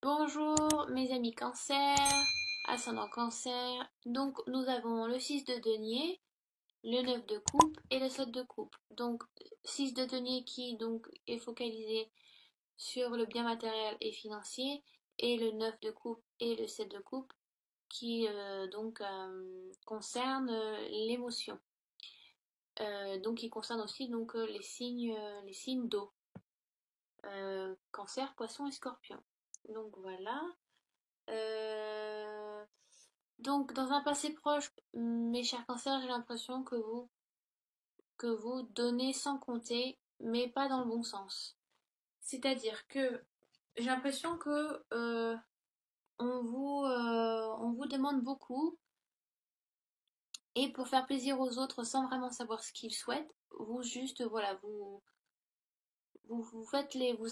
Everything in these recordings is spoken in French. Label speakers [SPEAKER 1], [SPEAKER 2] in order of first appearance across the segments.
[SPEAKER 1] Bonjour mes amis cancer, ascendant cancer. Donc nous avons le 6 de denier, le 9 de coupe et le 7 de coupe. Donc 6 de denier qui donc est focalisé sur le bien matériel et financier et le 9 de coupe et le 7 de coupe qui concerne l'émotion. Donc qui concerne aussi donc les signes d'eau. Cancer, poisson et scorpion. Donc voilà. Euh, donc, dans un passé proche, mes chers cancers, j'ai l'impression que vous donnez sans compter, mais pas dans le bon sens. C'est-à-dire que j'ai l'impression que on vous demande beaucoup, et pour faire plaisir aux autres sans vraiment savoir ce qu'ils souhaitent, vous juste, voilà, vous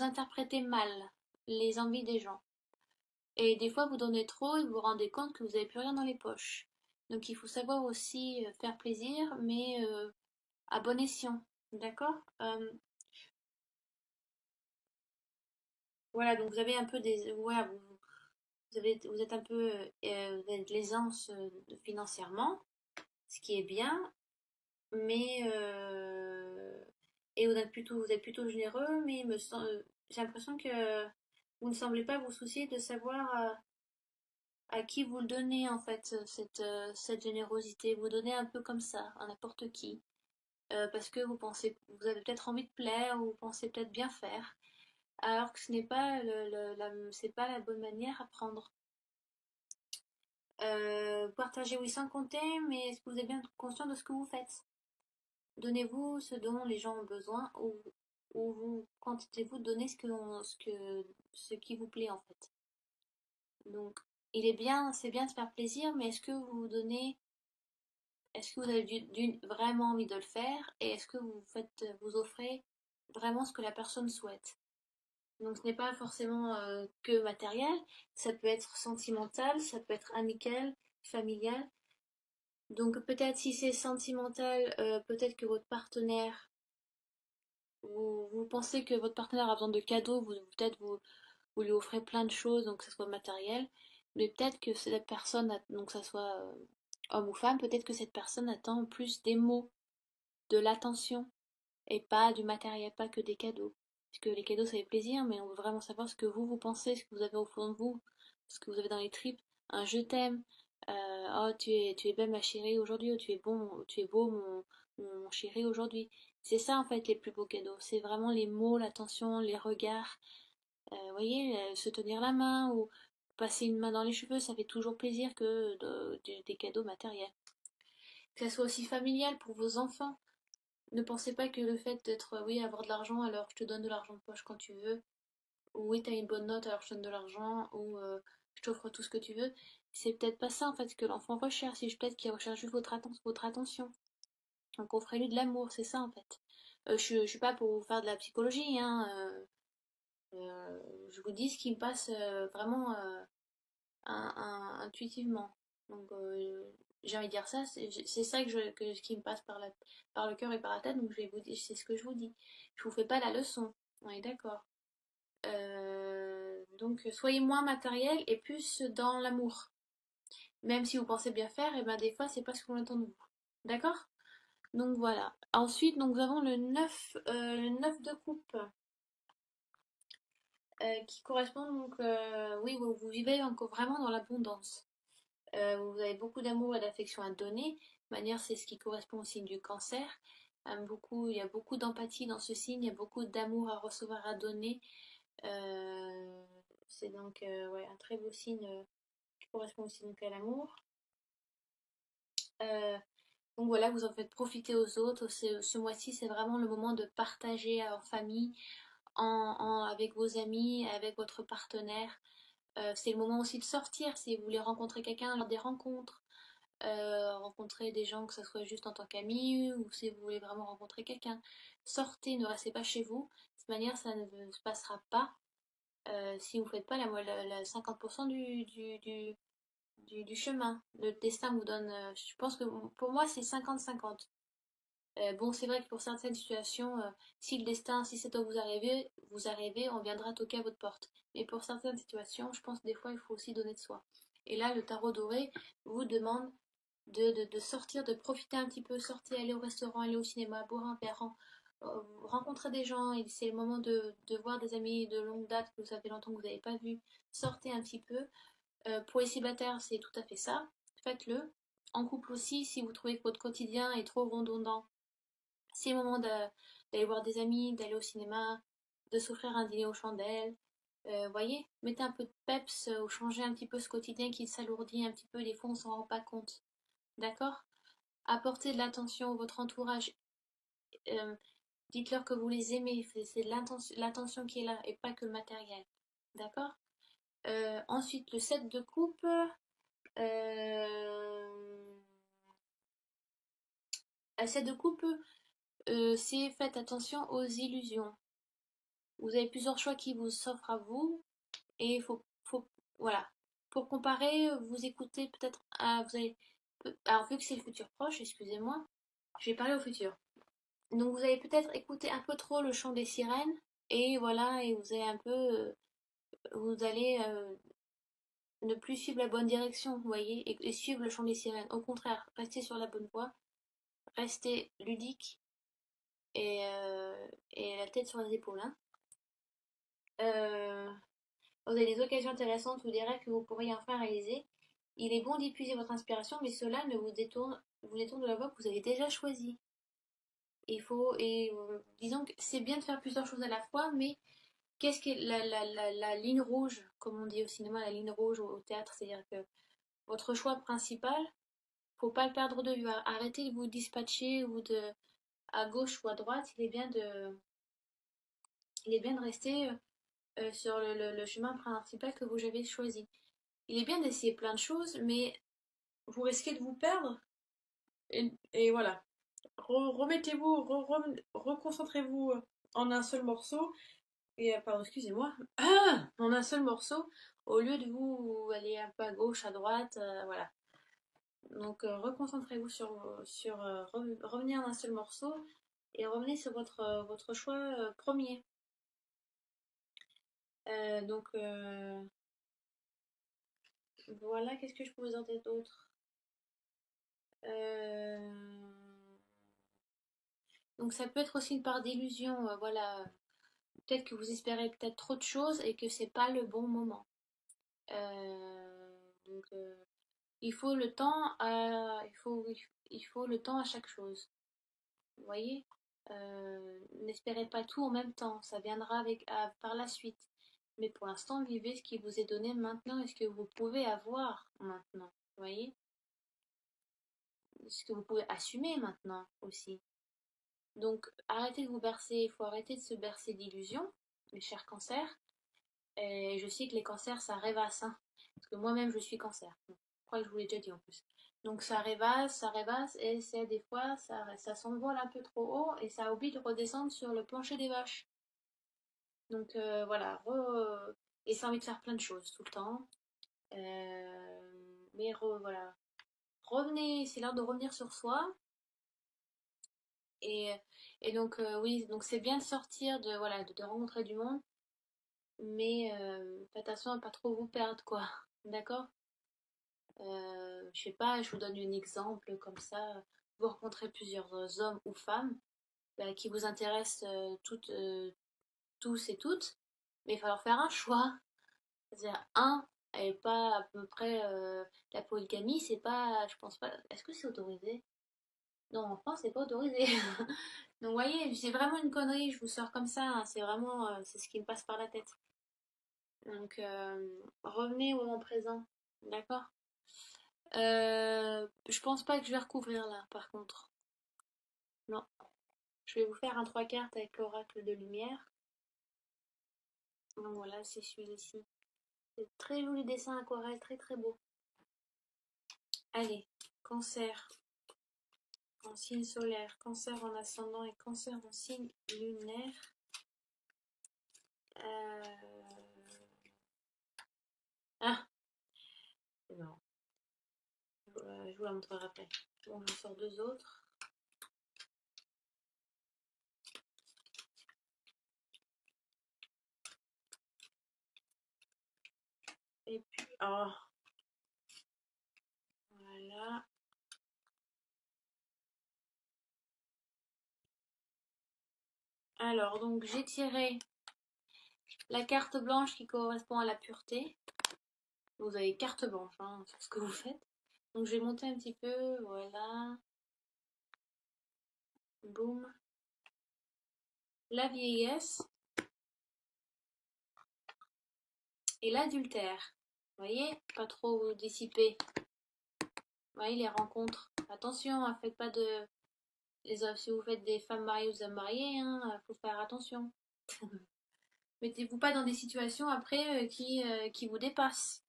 [SPEAKER 1] interprétez mal les envies des gens. Et des fois, vous donnez trop et vous vous rendez compte que vous n'avez plus rien dans les poches. Donc, il faut savoir aussi faire plaisir, mais à bon escient. D'accord. Voilà, donc vous avez un peu des. Voilà, vous êtes un peu. Vous avez de l'aisance financièrement, ce qui est bien, mais. Et vous êtes plutôt généreux, mais j'ai l'impression que vous ne semblez pas vous soucier de savoir à qui vous le donnez en fait, cette générosité. Vous donnez un peu comme ça, à n'importe qui. Parce que vous avez peut-être envie de plaire ou vous pensez peut-être bien faire, alors que ce n'est pas c'est pas la bonne manière à prendre. Partagez oui sans compter, mais est-ce que vous êtes bien conscient de ce que vous faites? Donnez-vous ce dont les gens ont besoin, ou vous contentez-vous de donner ce qui vous plaît en fait. Donc, c'est bien de faire plaisir, mais est-ce que vous avez vraiment envie de le faire, et est-ce que vous offrez vraiment ce que la personne souhaite? Donc ce n'est pas forcément que matériel, ça peut être sentimental, ça peut être amical, familial. Donc peut-être si c'est sentimental, peut-être que votre partenaire, vous pensez que votre partenaire a besoin de cadeaux, vous lui offrez plein de choses, donc que ce soit matériel, mais peut-être que cette personne, donc que ce soit homme ou femme, peut-être que cette personne attend plus des mots, de l'attention, et pas du matériel, pas que des cadeaux. Parce que les cadeaux, ça fait plaisir, mais on veut vraiment savoir ce que vous pensez, ce que vous avez au fond de vous, ce que vous avez dans les tripes. Un je t'aime, oh tu es belle ma chérie aujourd'hui, oh tu es beau mon chéri aujourd'hui. C'est ça en fait les plus beaux cadeaux. C'est vraiment les mots, l'attention, les regards. Vous voyez, se tenir la main ou passer une main dans les cheveux, ça fait toujours plaisir que des cadeaux matériels. Que ça soit aussi familial pour vos enfants. Ne pensez pas que le fait d'être, oui, avoir de l'argent, alors je te donne de l'argent de poche quand tu veux, ou oui, t'as une bonne note, alors je te donne de l'argent, ou je t'offre tout ce que tu veux. C'est peut-être pas ça en fait que l'enfant recherche, c'est peut-être qu'il recherche juste votre attention. Donc offrez-lui de l'amour, c'est ça en fait. Je suis pas pour vous faire de la psychologie, hein. Je vous dis ce qui me passe vraiment intuitivement. Donc j'ai envie de dire ça, c'est ça qui me passe par le cœur et par la tête, donc je vais vous dire, c'est ce que je vous dis. Je vous fais pas la leçon, on est d'accord. Donc soyez moins matériel et plus dans l'amour. Même si vous pensez bien faire, et ben des fois c'est pas ce qu'on attend de vous. D'accord? Donc voilà. Ensuite, donc, nous avons le 9 de coupe, qui correspond donc, oui, vous vivez encore vraiment dans l'abondance. Vous avez beaucoup d'amour et d'affection à donner. De manière, c'est ce qui correspond au signe du cancer. Il y a beaucoup d'empathie dans ce signe, il y a beaucoup d'amour à recevoir, à donner. Euh, c'est donc ouais, un très beau signe qui correspond aussi donc à l'amour. Euh, donc voilà, vous en faites profiter aux autres. Ce mois-ci, c'est vraiment le moment de partager en famille, avec vos amis, avec votre partenaire. C'est le moment aussi de sortir si vous voulez rencontrer quelqu'un lors des rencontres. Rencontrer des gens, que ce soit juste en tant qu'ami ou si vous voulez vraiment rencontrer quelqu'un. Sortez, ne restez pas chez vous. De toute manière, ça ne se passera pas si vous ne faites pas la 50% du chemin. Le destin vous donne, je pense que pour moi, c'est 50-50. Bon, c'est vrai que pour certaines situations, si le destin, si c'est doit vous arriver, on viendra toquer à votre porte. Mais pour certaines situations, je pense que des fois, il faut aussi donner de soi. Et là, le tarot doré vous demande de sortir, de profiter un petit peu, sortir, aller au restaurant, aller au cinéma, boire un verre, rencontrer des gens. Et c'est le moment de voir des amis de longue date que ça fait longtemps que vous n'avez pas vu. Sortez un petit peu. Pour les célibataires, c'est tout à fait ça. Faites-le. En couple aussi, si vous trouvez que votre quotidien est trop redondant, c'est le moment d'aller voir des amis, d'aller au cinéma, de s'offrir un dîner aux chandelles. Voyez, mettez un peu de peps ou changez un petit peu ce quotidien qui s'alourdit un petit peu, des fois on s'en rend pas compte. D'accord? Apportez de l'attention à votre entourage. Euh, Dites-leur que vous les aimez, c'est l'attention qui est là et pas que le matériel. D'accord? Ensuite, le set de coupe. Le set de coupe, c'est faites attention aux illusions. Vous avez plusieurs choix qui vous s'offrent à vous et voilà. Pour comparer, vous écoutez peut-être vous avez alors vu que c'est le futur proche, excusez-moi, je vais parler au futur. Donc vous avez peut-être écouté un peu trop le chant des sirènes et voilà et vous avez un peu vous allez ne plus suivre la bonne direction, vous voyez, et suivre le chant des sirènes. Au contraire, restez sur la bonne voie, restez ludique et la tête sur les épaules, hein. Euh, Vous avez des occasions intéressantes ou des rêves que vous pourriez enfin réaliser. Il est bon d'épuiser votre inspiration, mais cela ne vous détourne de la voie que vous avez déjà choisie. Disons que c'est bien de faire plusieurs choses à la fois, mais qu'est-ce que la ligne rouge, comme on dit au cinéma, la ligne rouge au théâtre, c'est-à-dire que votre choix principal, faut pas le perdre de vue. Arrêtez de vous dispatcher ou de à gauche ou à droite. Il est bien de rester sur le chemin principal que vous avez choisi. Il est bien d'essayer plein de choses, mais vous risquez de vous perdre. Et voilà. Remettez-vous, reconcentrez-vous en un seul morceau. Et, pardon, excusez-moi. En un seul morceau, au lieu de vous aller un peu à gauche, à droite, voilà. Donc, reconcentrez-vous revenez en un seul morceau et revenez sur votre choix premier. Donc, voilà, qu'est-ce que je peux vous en dire d'autre? Euh, Donc ça peut être aussi une part d'illusion, voilà. Peut-être que vous espérez peut-être trop de choses et que c'est pas le bon moment. Donc il faut le temps il faut le temps à chaque chose. Vous voyez? N'espérez pas tout en même temps, ça viendra par la suite. Mais pour l'instant, vivez ce qui vous est donné maintenant et ce que vous pouvez avoir maintenant. Vous voyez? Ce que vous pouvez assumer maintenant aussi. Donc, arrêtez de vous bercer, il faut arrêter de se bercer d'illusions, mes chers cancers. Et je sais que les cancers, ça rêvasse, hein, parce que moi-même, je suis cancer. Je crois que je vous l'ai déjà dit en plus. Donc, ça rêvasse, et c'est des fois, ça s'envole un peu trop haut, et ça oublie de redescendre sur le plancher des vaches. Donc, voilà. Et ça a envie de faire plein de choses tout le temps. Voilà. Revenez, c'est l'heure de revenir sur soi. Et, et donc, oui, donc c'est bien de sortir, voilà, de rencontrer du monde, mais faites attention à pas trop vous perdre, quoi. D'accord? Je sais pas, je vous donne un exemple comme ça. Vous rencontrez plusieurs hommes ou femmes bah, qui vous intéressent tous et toutes, mais il va falloir faire un choix. C'est-à-dire, un, et pas à peu près la polygamie, c'est pas, je pense pas, est-ce que c'est autorisé? Non, en France, c'est pas autorisé. Donc, vous voyez, c'est vraiment une connerie, je vous sors comme ça, hein, c'est vraiment, c'est ce qui me passe par la tête. Donc, revenez au moment présent, d'accord? Je pense pas que je vais recouvrir là, par contre. Non, je vais vous faire un trois cartes avec l'oracle de lumière. Donc voilà, c'est celui-ci. C'est très joli dessin aquarelle, très très beau. Allez, cancer en signe solaire, cancer en ascendant et cancer en signe lunaire. Euh... Ah, c'est marrant. Je vous la montrerai après. Bon, j'en sors deux autres. Et puis, oh, voilà. Alors, donc j'ai tiré la carte blanche qui correspond à la pureté. Vous avez carte blanche hein, sur ce que vous faites. Donc je vais monter un petit peu, voilà. Boum. La vieillesse et l'adultère. Vous voyez, pas trop vous dissiper. Vous voyez les rencontres. Attention, hein, faites pas de. Si vous faites des femmes mariées ou des hommes mariés, hein, faut faire attention. Mettez-vous pas dans des situations après qui vous dépassent.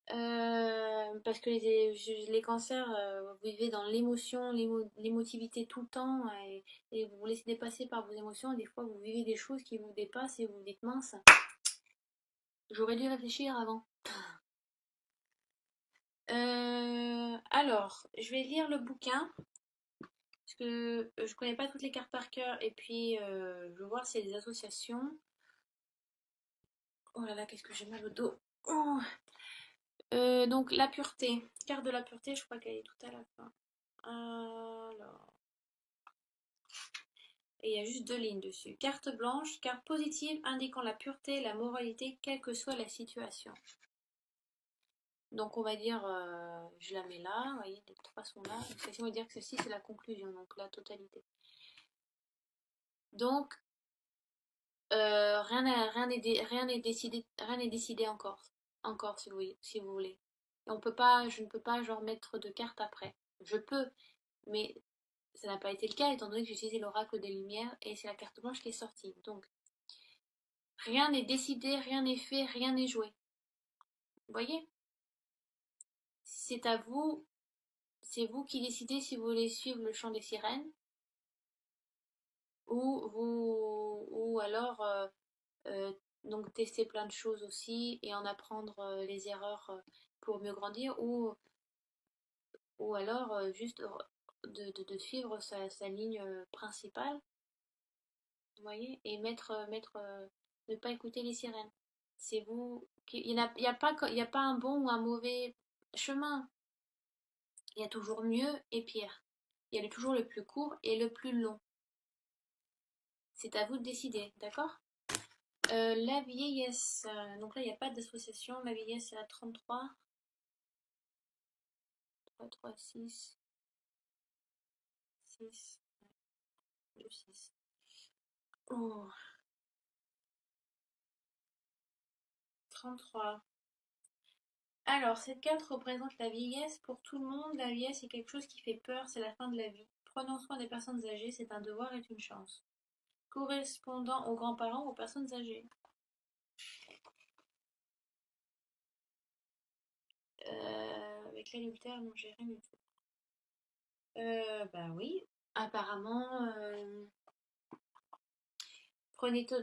[SPEAKER 1] Parce que les cancers, vous vivez dans l'émotion, l'émotivité tout le temps et vous vous laissez dépasser par vos émotions. Et des fois, vous vivez des choses qui vous dépassent et vous vous dites mince, j'aurais dû réfléchir avant. Alors, je vais lire le bouquin parce que je connais pas toutes les cartes par cœur et puis je veux voir s'il y a des associations. Oh là là, qu'est-ce que j'ai mal au dos. Oh. Donc la pureté, carte de la pureté, je crois qu'elle est tout à la fin. Alors, et il y a juste deux lignes dessus. Carte blanche, carte positive indiquant la pureté et la moralité, quelle que soit la situation. Donc on va dire, je la mets là, vous voyez, les trois sont là. Ceci veut dire que ceci c'est la conclusion, donc la totalité. Donc rien n'est décidé encore si vous voulez. Et je ne peux pas genre mettre de carte après. Je peux, mais ça n'a pas été le cas étant donné que j'ai utilisé l'oracle des Lumières et c'est la carte blanche qui est sortie. Donc rien n'est décidé, rien n'est fait, rien n'est joué. Vous voyez? C'est à vous, c'est vous qui décidez si vous voulez suivre le chant des sirènes ou alors euh, donc tester plein de choses aussi et en apprendre les erreurs pour mieux grandir ou alors juste de suivre sa ligne principale, vous voyez, et ne pas écouter les sirènes. C'est vous, il y a pas un bon ou un mauvais chemin. Il y a toujours mieux et pire. Il y a toujours le plus court et le plus long. C'est à vous de décider, d'accord? La vieillesse. Donc là, il n'y a pas d'association. La vieillesse, c'est la 33. 3, 3, 6, 6, 2, 6. Oh, 33. Alors, cette carte représente la vieillesse. Pour tout le monde, la vieillesse est quelque chose qui fait peur, c'est la fin de la vie. Prenons soin des personnes âgées, c'est un devoir et une chance. Correspondant aux grands-parents, aux personnes âgées. Avec l'adultère, non, j'ai rien du tout. Bah oui, apparemment,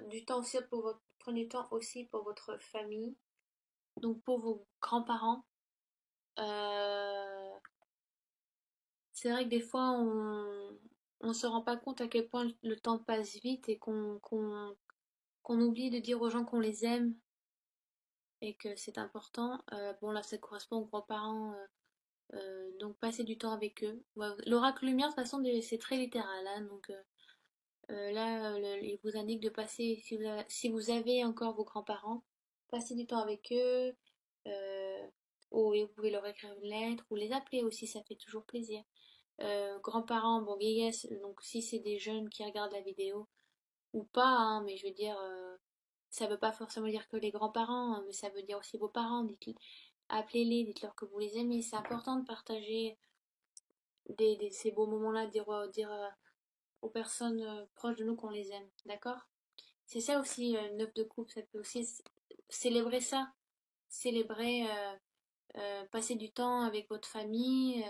[SPEAKER 1] du temps aussi pour prenez du temps aussi pour votre famille, donc pour vos grands-parents. Euh, c'est vrai que des fois, on se rend pas compte à quel point le temps passe vite et qu'on oublie de dire aux gens qu'on les aime et que c'est important. Bon, là, ça correspond aux grands-parents, donc passer du temps avec eux. Ouais, l'oracle lumière, de toute façon, c'est très littéral, hein, donc là, il vous indique de passer, si vous avez encore vos grands-parents, passer du temps avec eux, euh, ou et vous pouvez leur écrire une lettre, ou les appeler aussi, ça fait toujours plaisir. Grands-parents, bon, vieillesse, donc si c'est des jeunes qui regardent la vidéo, ou pas, hein, mais je veux dire, ça veut pas forcément dire que les grands-parents, hein, mais ça veut dire aussi vos parents, appelez-les, dites-leur que vous les aimez, c'est important de partager ces beaux moments-là, dire aux personnes proches de nous qu'on les aime, d'accord? C'est ça aussi, neuf de coupe, ça peut aussi célébrer ça, célébrer, passer du temps avec votre famille,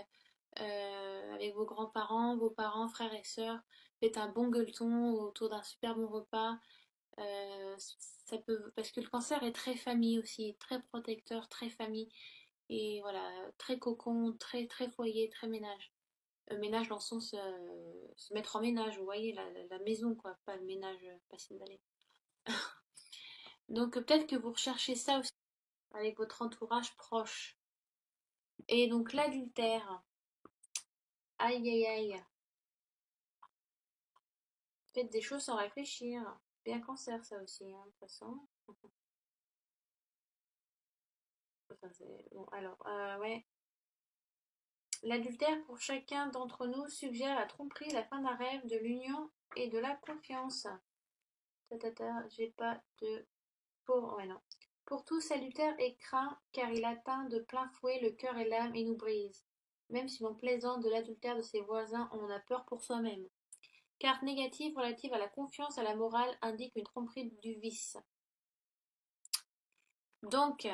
[SPEAKER 1] avec vos grands-parents, vos parents, frères et sœurs, faites un bon gueuleton autour d'un super bon repas, ça peut, parce que le cancer est très famille aussi, très protecteur, très famille, et voilà, très cocon, très, très foyer, très ménage. Ménage dans le sens se mettre en ménage, vous voyez, la maison, quoi, pas le ménage, pas s'emballer. Donc peut-être que vous recherchez ça aussi. avec votre entourage proche. Et donc l'adultère, aïe aïe aïe, faites des choses sans réfléchir. Bien cancer ça aussi, hein, de toute façon. Enfin, bon, alors, ouais. L'adultère pour chacun d'entre nous suggère la tromperie, la fin d'un rêve, de l'union et de la confiance. J'ai pas de... Pour... Ouais, non. Pour tous, salutaire est craint, car il atteint de plein fouet le cœur et l'âme et nous brise. Même si l'on plaisante de l'adultère de ses voisins, on en a peur pour soi-même. Carte négative relative à la confiance, à la morale, indique une tromperie du vice. Donc,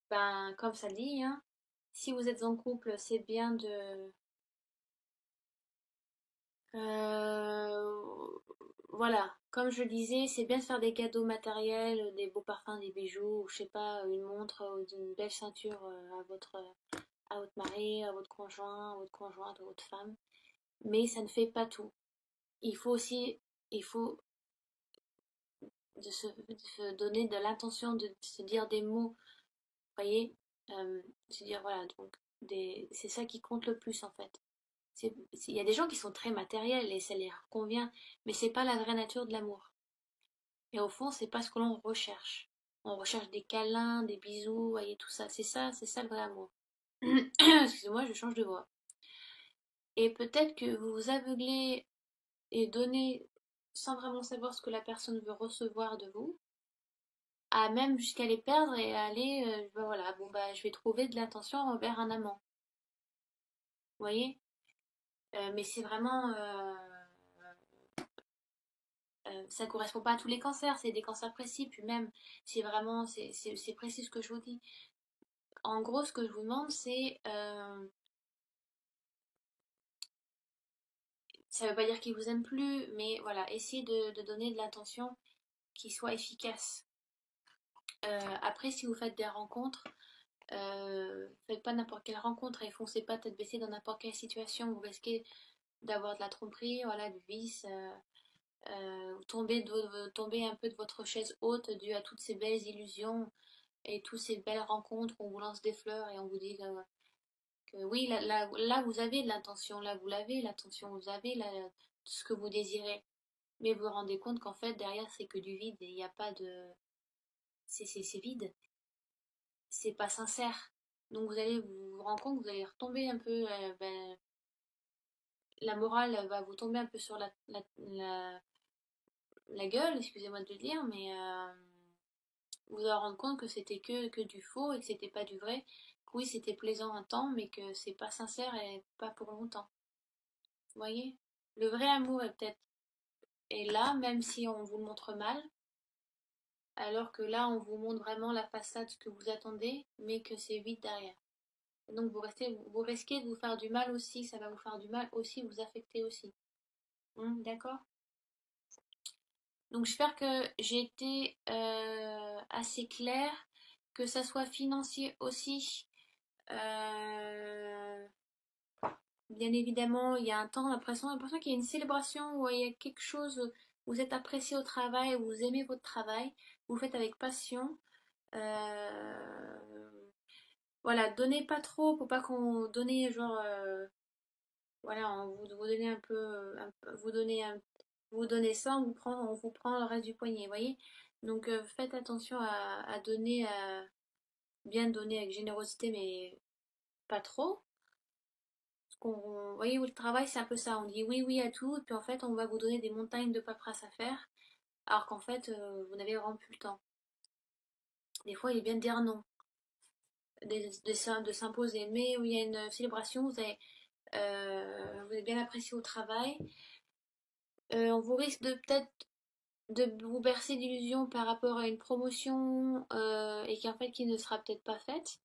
[SPEAKER 1] ben, comme ça dit, hein, si vous êtes en couple, c'est bien de... voilà, comme je disais, c'est bien de faire des cadeaux matériels, des beaux parfums, des bijoux, ou je sais pas, une montre, ou une belle ceinture à votre mari, à votre conjoint, à votre conjointe, à votre femme. Mais ça ne fait pas tout. Il faut aussi, il faut de se donner de l'intention de se dire des mots, vous voyez, se dire voilà, donc c'est ça qui compte le plus en fait. Il y a des gens qui sont très matériels et ça leur convient, mais c'est pas la vraie nature de l'amour. Et au fond, c'est pas ce que l'on recherche. On recherche des câlins, des bisous, vous voyez, tout ça. C'est ça le vrai amour. Excusez-moi, je change de voix. Et peut-être que vous vous aveuglez et donnez sans vraiment savoir ce que la personne veut recevoir de vous, à même jusqu'à les perdre et à aller, ben voilà, bon bah je vais trouver de l'attention envers un amant. Vous voyez? Mais c'est vraiment, ça correspond pas à tous les cancers, c'est des cancers précis, puis même, c'est vraiment, c'est précis ce que je vous dis. En gros, ce que je vous demande, c'est, ça veut pas dire qu'il vous aime plus, mais voilà, essayez de donner de l'attention qui soit efficace. Après, si vous faites des rencontres, faites pas n'importe quelle rencontre et foncez pas tête baissée dans n'importe quelle situation. Vous risquez d'avoir de la tromperie, voilà, du vice, tomber un peu de votre chaise haute dû à toutes ces belles illusions et toutes ces belles rencontres où on vous lance des fleurs et on vous dit que oui, là vous avez de l'intention, là vous l'avez, l'attention, vous avez là, ce que vous désirez. Mais vous vous rendez compte qu'en fait, derrière, c'est que du vide et il n'y a pas de. C'est vide, c'est pas sincère. Donc vous allez vous rendre compte que vous allez retomber un peu. Ben, la morale va vous tomber un peu sur la gueule, excusez-moi de le dire, mais vous allez rendre compte que c'était que du faux et que c'était pas du vrai. Que oui, c'était plaisant un temps, mais que c'est pas sincère et pas pour longtemps. Vous voyez? Le vrai amour est peut-être est là, même si on vous le montre mal, alors que là, on vous montre vraiment la façade, ce que vous attendez, mais que c'est vide derrière. Et donc vous risquez de vous faire du mal aussi, ça va vous faire du mal aussi, vous affecter aussi. D'accord? Donc j'espère que j'ai été assez claire, que ça soit financier aussi. Euh, Bien évidemment, il y a un temps, l'impression qu'il y a une célébration où il y a quelque chose, vous êtes apprécié au travail, vous aimez votre travail, vous faites avec passion. Euh, voilà, donnez pas trop, pour pas qu'on donne genre, voilà, vous donnez un peu, vous donnez ça, on vous prend le reste du poignet, vous voyez. Donc faites attention à donner, bien donner avec générosité, mais pas trop. Vous voyez, le travail, c'est un peu ça. On dit oui, oui à tout, et puis en fait, on va vous donner des montagnes de paperasse à faire, alors qu'en fait, vous n'avez vraiment plus le temps. Des fois, il est bien de dire non, de s'imposer. Mais où il y a une célébration, vous êtes bien apprécié au travail. On vous risque de peut-être de vous bercer d'illusions par rapport à une promotion et qu'en fait, qui ne sera peut-être pas faite.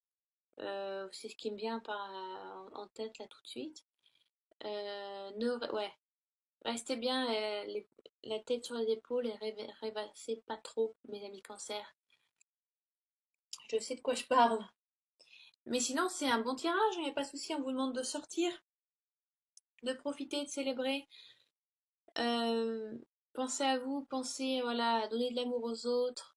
[SPEAKER 1] C'est ce qui me vient en tête là tout de suite. Ouais, restez bien la tête sur les épaules et rêvassez pas trop, mes amis cancer. Je sais de quoi je parle. Mais sinon, c'est un bon tirage, il n'y a pas de souci, on vous demande de sortir, de profiter, de célébrer. Euh, pensez à vous, pensez voilà, à donner de l'amour aux autres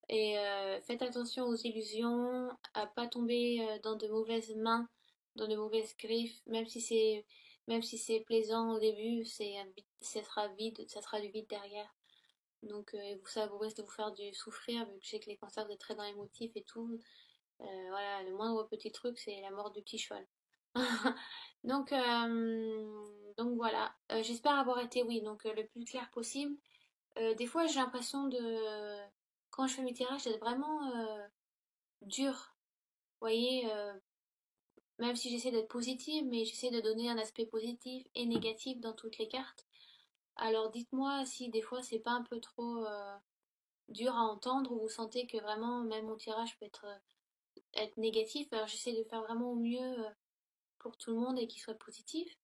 [SPEAKER 1] et faites attention aux illusions, à pas tomber dans de mauvaises mains, dans de mauvaises griffes, même si c'est plaisant au début, ça sera vide, ça sera du vide derrière. Donc ça vous risque de vous faire du souffrir, vu que je sais que les cancers c'est très dans l'émotif et tout. Voilà, le moindre petit truc, c'est la mort du petit cheval. Donc, donc voilà. J'espère avoir été, oui, donc le plus clair possible. Des fois, j'ai l'impression quand je fais mes tirages, d'être vraiment dur. Vous voyez, même si j'essaie d'être positive, mais j'essaie de donner un aspect positif et négatif dans toutes les cartes. Alors dites-moi si des fois c'est pas un peu trop dur à entendre ou vous sentez que vraiment même mon tirage peut être négatif. Alors j'essaie de faire vraiment au mieux pour tout le monde et qu'il soit positif.